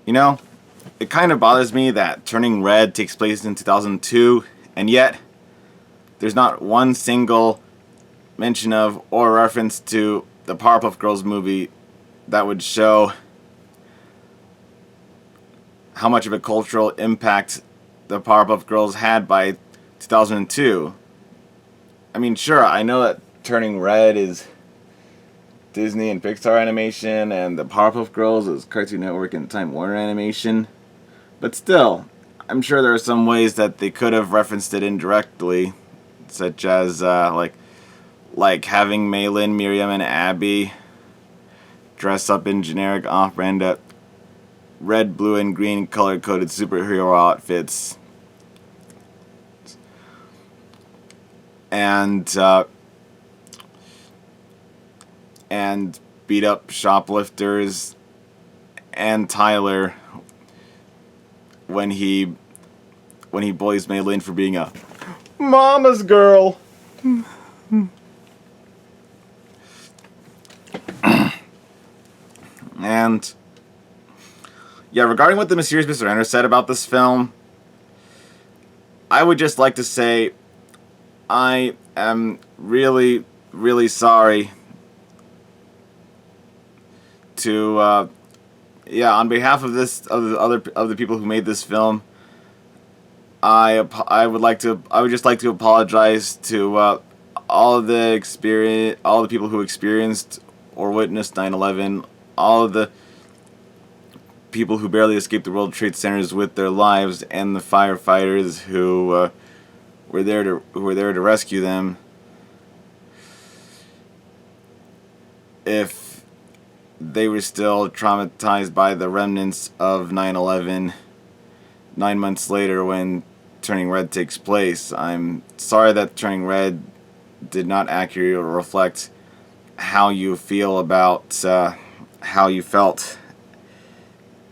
You know, it kind of bothers me that Turning Red takes place in 2002, and yet there's not one single mention of or reference to the Powerpuff Girls movie that would show how much of a cultural impact the Powerpuff Girls had by 2002. I mean, sure, I know that Turning Red is Disney and Pixar animation, and the Powerpuff Girls is Cartoon Network and Time Warner animation. But still, I'm sure there are some ways that they could have referenced it indirectly, such as like having Maylin, Miriam, and Abby dress up in generic off-brand red, blue, and green color-coded superhero outfits, and beat up shoplifters and Tyler when he bullies Maylin for being a mama's girl. And yeah, regarding what the mysterious Mr. Ender said about this film, I would just like to say I am really, really sorry to on behalf of the people who made this film. I would just like to apologize to all the people who experienced or witnessed 9/11, all of the people who barely escaped the World Trade Centers with their lives, and the firefighters who were there to rescue them. If they were still traumatized by the remnants of 9/11 9 months later when Turning Red takes place, I'm sorry that Turning Red did not accurately reflect how you feel about how you felt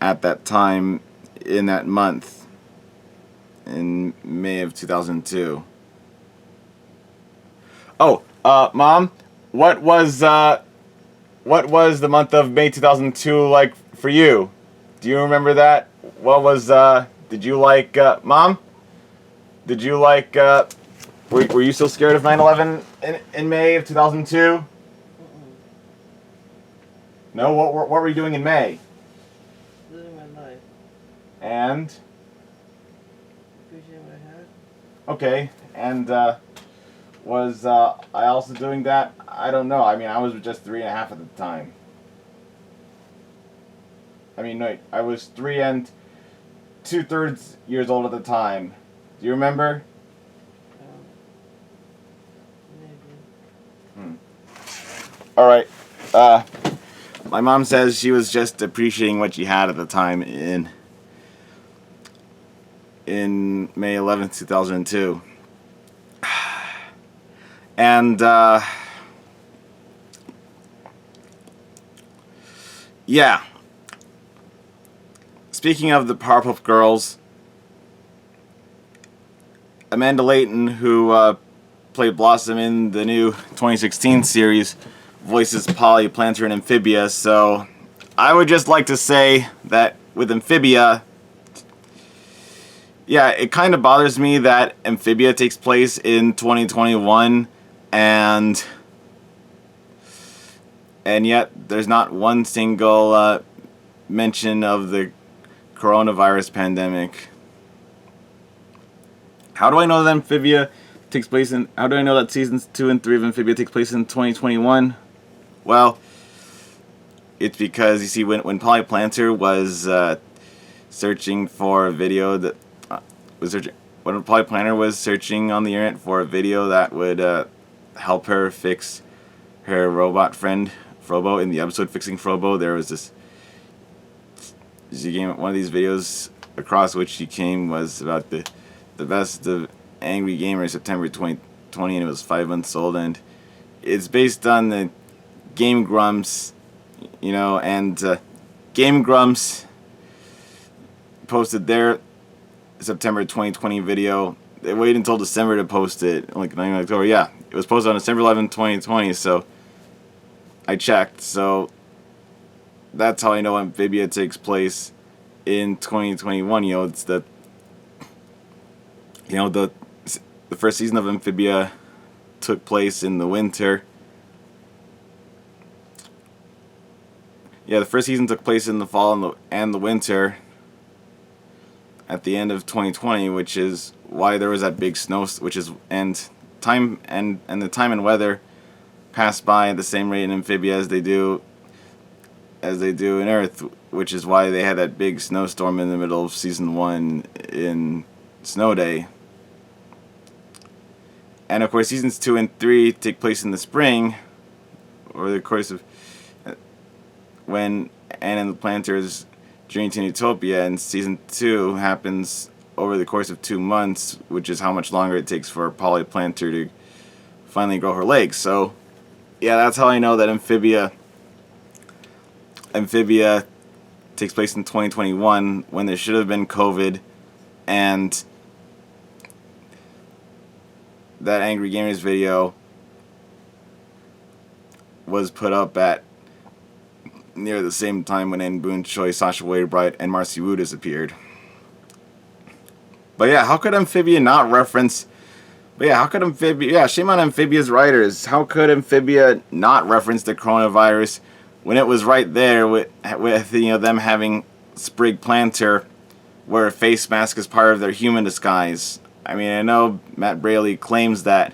at that time in that month in May of 2002. Oh, Mom, what was the month of May 2002 like for you? Do you remember that? What was did you like Mom? Did you like were you still scared of 9/11 in May of 2002? No, what were you doing in May? Living my life. And? Appreciate what I had. Okay, and was I also doing that? I don't know. I mean, I was just 3.5 at the time. I mean, no, I was 3 2/3 years old at the time. Do you remember? Maybe. All right. My mom says she was just appreciating what she had at the time in May 11th, 2002. And yeah. Speaking of the Powerpuff Girls, Amanda Leighton, who played Blossom in the new 2016 series, voices Polly, Planter, and Amphibia. So I would just like to say that with Amphibia, yeah, it kind of bothers me that Amphibia takes place in 2021, and yet there's not one single mention of the coronavirus pandemic. How do I know that Amphibia takes place in? How do I know that seasons 2 and 3 of Amphibia takes place in 2021? Well, it's because you see, when Polly Planter was searching for a video that when Polly Planter was searching on the internet for a video that would help her fix her robot friend Frobo in the episode Fixing Frobo, there was she came one of these videos across which she came was about the best of Angry Gamer September 2020, and it was 5 months old, and it's based on the Game Grumps, and Game Grumps posted their September 2020 video. They waited until December to post it, like 9 October. Yeah, it was posted on December 11, 2020, so I checked. So that's how I know Amphibia takes place in 2021. It's the the first season of Amphibia took place in the winter. Yeah, the first season took place in the fall and the winter at the end of 2020, which is why there was that big snow, and the time and weather passed by at the same rate in Amphibia as they do in Earth, which is why they had that big snowstorm in the middle of season 1 in Snow Day. And of course, seasons 2 and 3 take place in the spring, over the course of when Anna and the Planters journey to Utopia, and season 2 happens over the course of 2 months, which is how much longer it takes for Polly Planter to finally grow her legs. So, yeah, that's how I know that Amphibia takes place in 2021 when there should have been COVID, and that Angry Gamers video was put up at near the same time when In Boone Choi, Sasha Wadebright, and Marcy Wu disappeared. But yeah, how could Amphibia not reference... But yeah, how could Amphibia... Yeah, shame on Amphibia's writers. How could Amphibia not reference the coronavirus when it was right there with them having Sprig Planter wear a face mask as part of their human disguise? I mean, I know Matt Braley claims that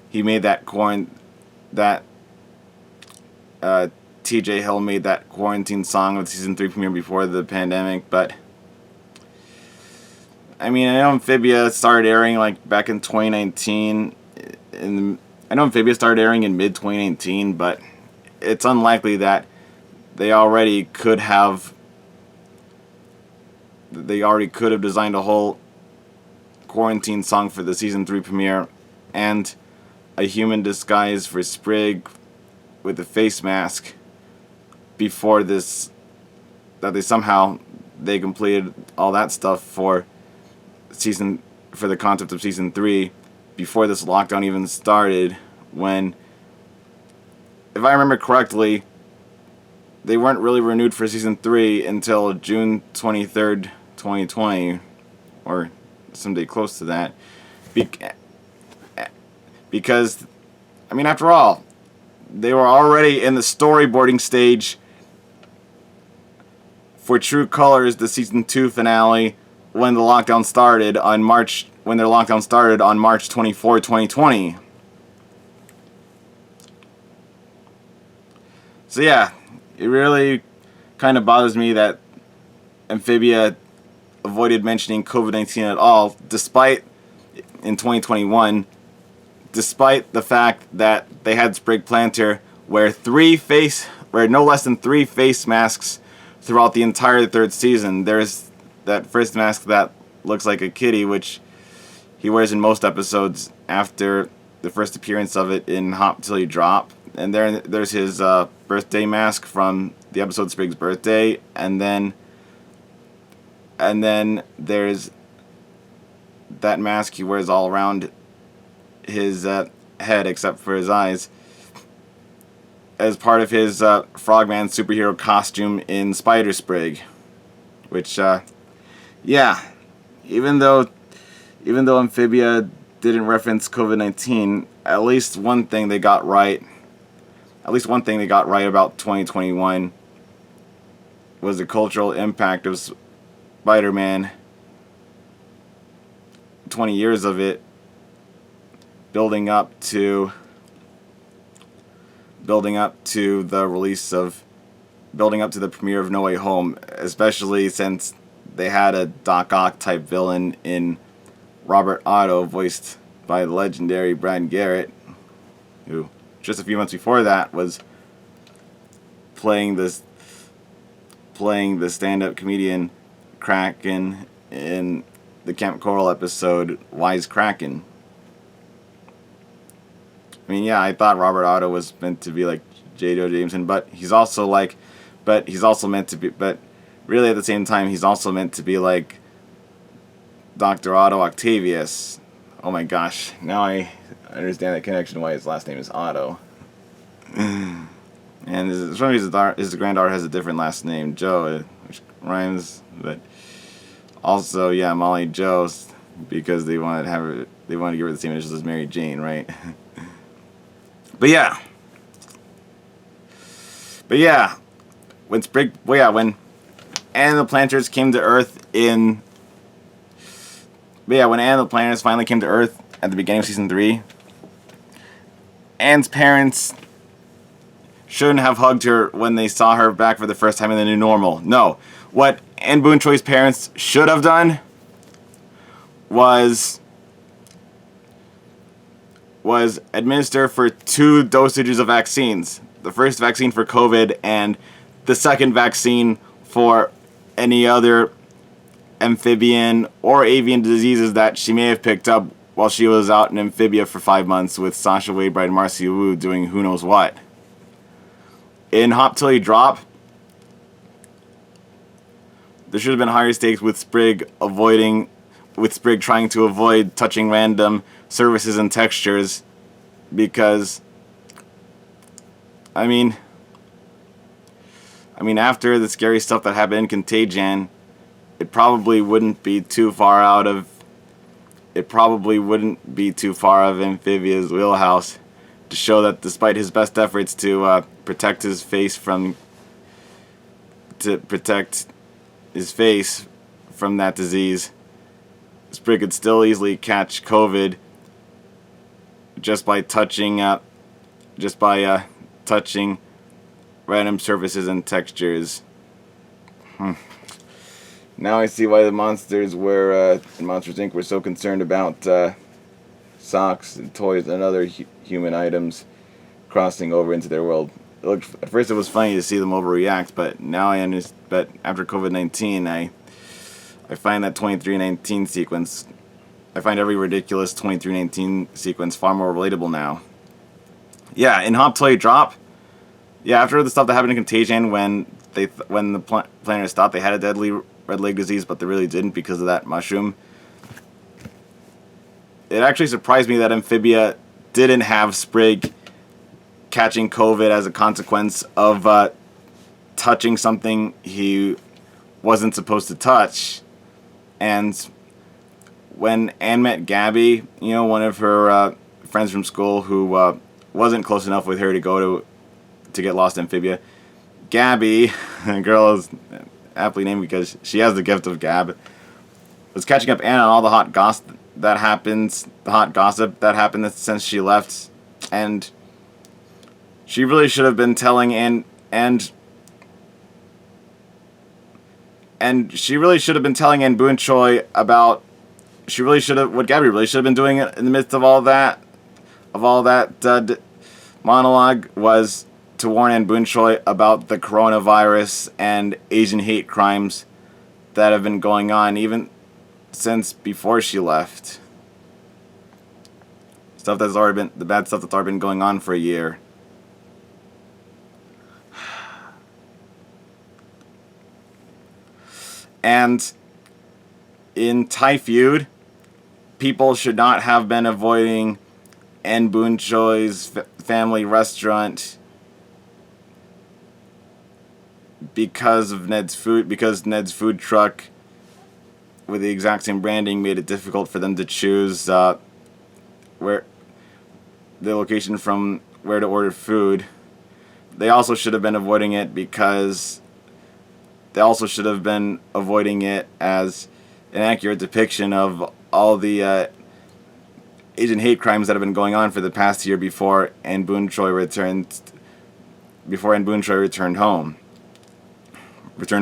he made TJ Hill made that quarantine song with season 3 premiere before the pandemic, but I mean, I know Amphibia started airing like back in 2019. I know Amphibia started airing in mid 2019, but it's unlikely that they already could have designed a whole quarantine song for the season 3 premiere and a human disguise for Sprig with a face mask before this, that they completed all that stuff for the concept of season 3 before this lockdown even started, when, if I remember correctly, they weren't really renewed for season 3 until June 23rd, 2020, or someday close to that, because, I mean, after all, they were already in the storyboarding stage for True Colors, the season 2 finale, when their lockdown started on March 24, 2020. So yeah, it really kind of bothers me that Amphibia avoided mentioning COVID-19 at all, in 2021, despite the fact that they had Sprig Planter wear no less than 3 face masks throughout the entire 3rd season. There's that first mask that looks like a kitty, which he wears in most episodes after the first appearance of it in Hop Till You Drop. And there's his birthday mask from the episode Sprig's Birthday, and then there's that mask he wears all around his head except for his eyes, as part of his Frogman superhero costume in Spider Sprig, which yeah, even though Amphibia didn't reference COVID-19, at least one thing they got right about 2021 was the cultural impact of Spider-Man. 20 years of it building up to the premiere of No Way Home, especially since they had a Doc Ock type villain in Robert Otto, voiced by the legendary Brad Garrett, who just a few months before that was playing the stand-up comedian Kraken in the Camp Coral episode Wise Kraken. I mean, yeah, I thought Robert Otto was meant to be like J. Joe Jameson, but really at the same time, he's also meant to be like Dr. Otto Octavius. Oh my gosh, now I understand that connection, why his last name is Otto. And for some reason his granddaughter has a different last name, Joe, which rhymes. But also, yeah, Molly Jo, because they wanted to give her the same initials as Mary Jane, right? But yeah, when Anne and the Planters came to Earth when Anne and the Planters finally came to Earth at the beginning of season 3, Anne's parents shouldn't have hugged her when they saw her back for the first time in the new normal. No. What Anne Boone Choi's parents should have done was administer for 2 dosages of vaccines. The first vaccine for COVID and the second vaccine for any other amphibian or avian diseases that she may have picked up while she was out in Amphibia for 5 months with Sasha Wadebride and Marcia Wu doing who knows what. In Hop Till You Drop, there should have been higher stakes with Sprig trying to avoid touching random surfaces and textures, because I mean after the scary stuff that happened in Contagion, it probably wouldn't be too far of Amphibia's wheelhouse to show that despite his best efforts to protect his face from that disease, Sprig could still easily catch COVID just by touching random surfaces and textures. Now I see why the monsters in Monsters Inc. were so concerned about socks and toys and other human items crossing over into their world. At first it was funny to see them overreact, but now I understand. But after COVID-19, I find that 2319 sequence. I find every ridiculous 2319 sequence far more relatable now. Yeah, in Hop Till You Drop. Yeah, after the stuff that happened in Contagion, when the planners thought they had a deadly red leg disease, but they really didn't because of that mushroom. It actually surprised me that Amphibia didn't have Sprig catching COVID as a consequence of touching something he wasn't supposed to touch. And when Anne met Gabby, one of her friends from school who wasn't close enough with her to get lost in Amphibia, Gabby, a girl is aptly named because she has the gift of gab, was catching up Anne on all the hot gossip that happened since she left, and she really should have been telling Anne, and she really should have been telling Anne Boone Choi about. What Gabby really should have been doing in the midst of all that monologue was to warn Anne Boone Choi about the coronavirus and Asian hate crimes that have been going on even since before she left. The bad stuff that's already been going on for a year. And in Thai Feud, people should not have been avoiding Anne Boone Choi's family restaurant because Ned's food truck with the exact same branding made it difficult for them to choose where the location from where to order food. They also should have been avoiding it as an accurate depiction of all the Asian hate crimes that have been going on for the past year before Anne Boone Choi returned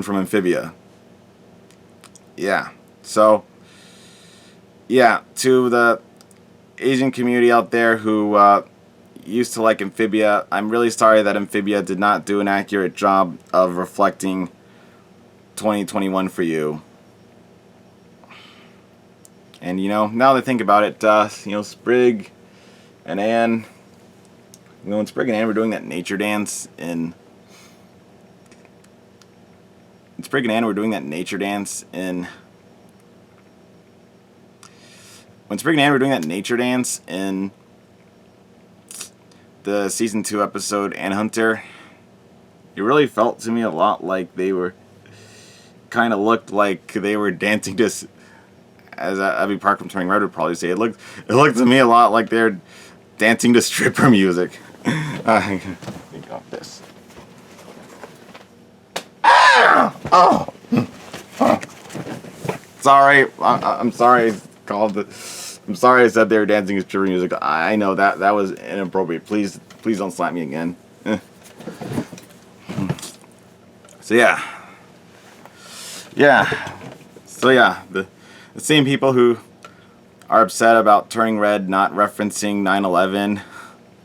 from Amphibia. Yeah. So, yeah, to the Asian community out there who used to like Amphibia, I'm really sorry that Amphibia did not do an accurate job of reflecting 2021 for you. And now that I think about it, Sprig and Anne, when Sprig and Anne were doing that nature dance in the season 2 episode Anne Hunter, it really felt to me a lot like they were, kind of looked like they were dancing to, as Abby Park from Turning Red would probably say, it looked to me a lot like they're dancing to stripper music. Think of this. Oh. Sorry, I'm sorry. I'm sorry I said they were dancing to stripper music. I know that was inappropriate. Please don't slap me again. So yeah, the same people who are upset about Turning Red not referencing 9/11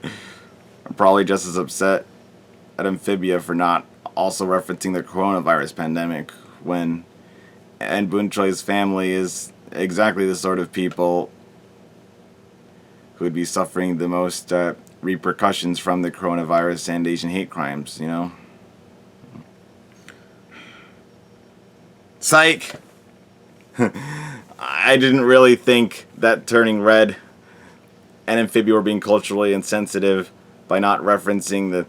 are probably just as upset at Amphibia for not also referencing the coronavirus pandemic, and Boone Choi's family is exactly the sort of people who would be suffering the most repercussions from the coronavirus and Asian hate crimes, you know? Psych! I didn't really think that Turning Red and Amphibia were being culturally insensitive by not referencing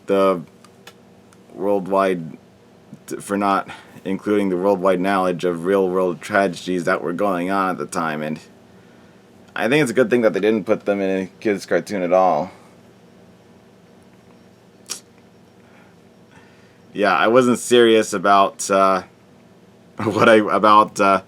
the worldwide, for not including the worldwide knowledge of real world tragedies that were going on at the time. And I think it's a good thing that they didn't put them in a kids' cartoon at all. Yeah, I wasn't serious about what I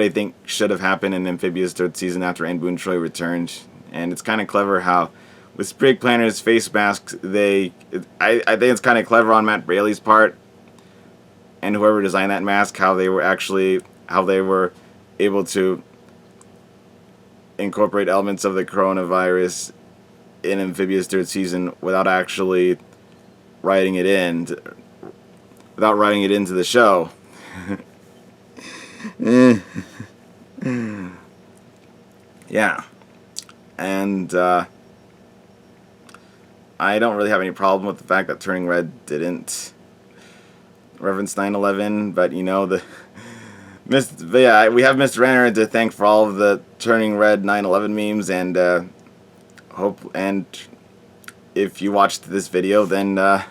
think should have happened in Amphibia's third season after Anne Boone Choi returned. And it's kind of clever how, with Sprig Planner's face masks, I think it's kind of clever on Matt Braley's part, and whoever designed that mask, how they were able to incorporate elements of the coronavirus in Amphibia's third season without actually writing it into the show. Yeah. And I don't really have any problem with the fact that Turning Red didn't reference 9/11, but you know, we have Mr. Renner to thank for all of the Turning Red 9/11 memes, and if you watched this video, then the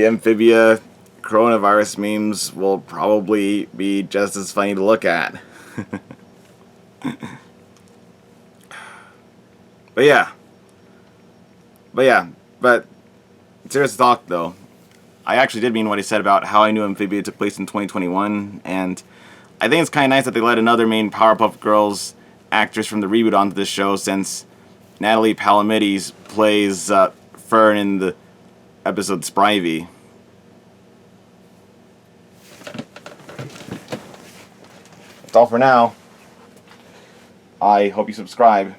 Amphibia coronavirus memes will probably be just as funny to look at. But serious talk though, I actually did mean what I said about how I knew Amphibia took place in 2021, and I think it's kind of nice that they let another main Powerpuff Girls actress from the reboot onto this show, since Natalie Palamides plays Fern in the episode Sprivey. That's all for now. I hope you subscribe.